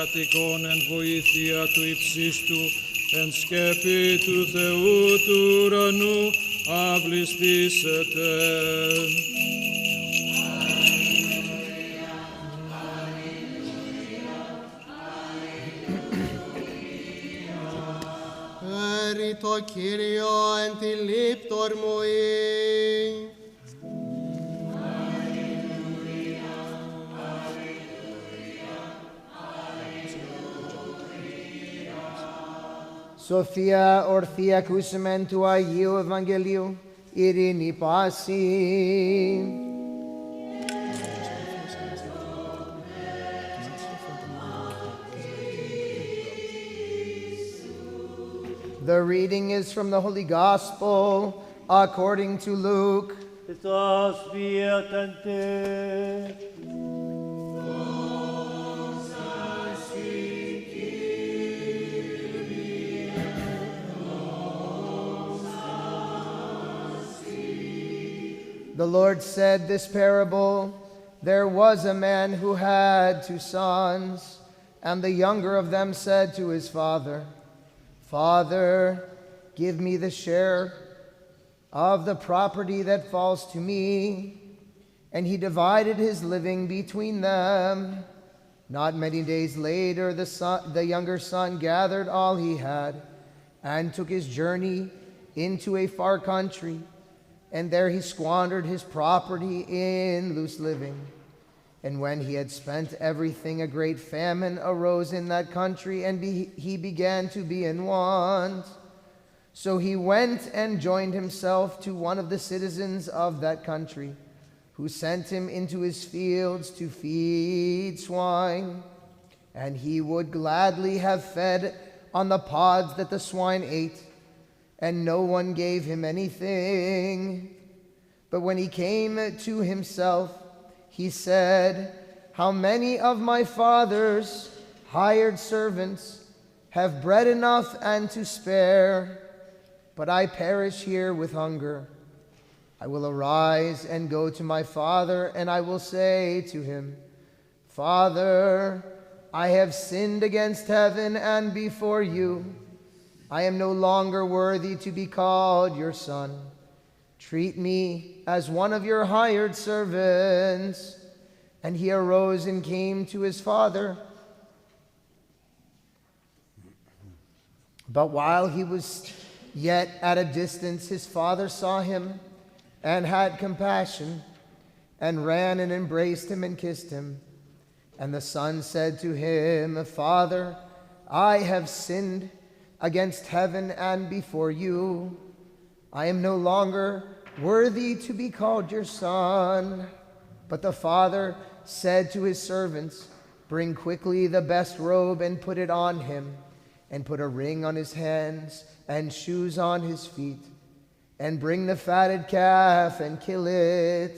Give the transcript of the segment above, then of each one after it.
εργατικών εν βοήθεια του υψίστου, εν σκέπη του Θεού του ουρανού, αυλιστήσετε. Έρη το Κύριο εν τη λίπτορ μου Σοφία ορθή ακούσιμεν του Αγίου Ευαγγελίου, ειρήνη πάση. The reading is from the Holy Gospel according to Luke. Christos viatante. The Lord said this parable, there was a man who had 2 sons, and the younger of them said to his father, Father, give me the share of the property that falls to me. And he divided his living between them. Not many days later, the younger son gathered all he had and took his journey into a far country. And there he squandered his property in loose living. And when he had spent everything, a great famine arose in that country, and he began to be in want. So he went and joined himself to one of the citizens of that country, who sent him into his fields to feed swine. And he would gladly have fed on the pods that the swine ate, and no one gave him anything. But when he came to himself, he said, How many of my father's hired servants have bread enough and to spare, but I perish here with hunger. I will arise and go to my father, and I will say to him, Father, I have sinned against heaven and before you. I am no longer worthy to be called your son. Treat me as one of your hired servants. And he arose and came to his father. But while he was yet at a distance, his father saw him and had compassion, and ran and embraced him and kissed him. And the son said to him, Father, I have sinned against heaven and before you. I am no longer worthy to be called your son. But the father said to his servants, Bring quickly the best robe and put it on him, and put a ring on his hands and shoes on his feet. And bring the fatted calf and kill it,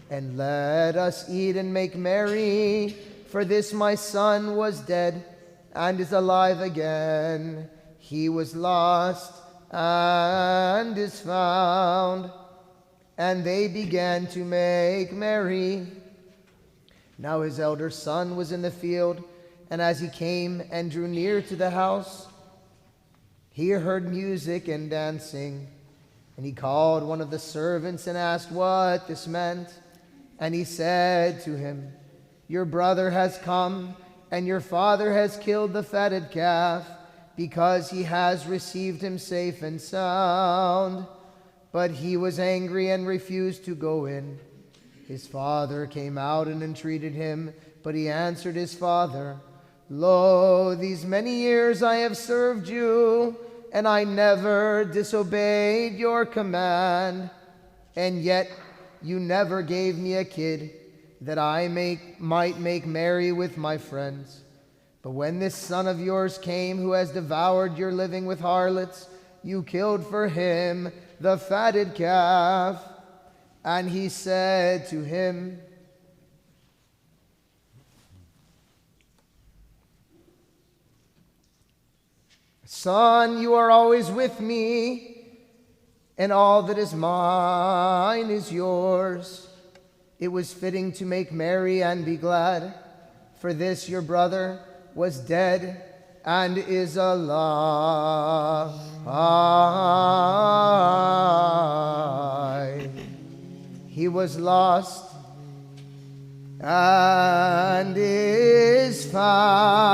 and let us eat and make merry. For this my son was dead and is alive again. He was lost and is found. And they began to make merry. Now his elder son was in the field, and as he came and drew near to the house, he heard music and dancing. And he called one of the servants and asked what this meant. And he said to him, Your brother has come, and your father has killed the fatted calf, because he has received him safe and sound. But he was angry and refused to go in. His father came out and entreated him, but he answered his father, Lo, these many years I have served you, and I never disobeyed your command. And yet you never gave me a kid, that I might make merry with my friends. But when this son of yours came, who has devoured your living with harlots, you killed for him the fatted calf. And he said to him, Son, you are always with me, and all that is mine is yours. It was fitting to make merry and be glad. For this your brother was dead and is alive. He was lost and is found.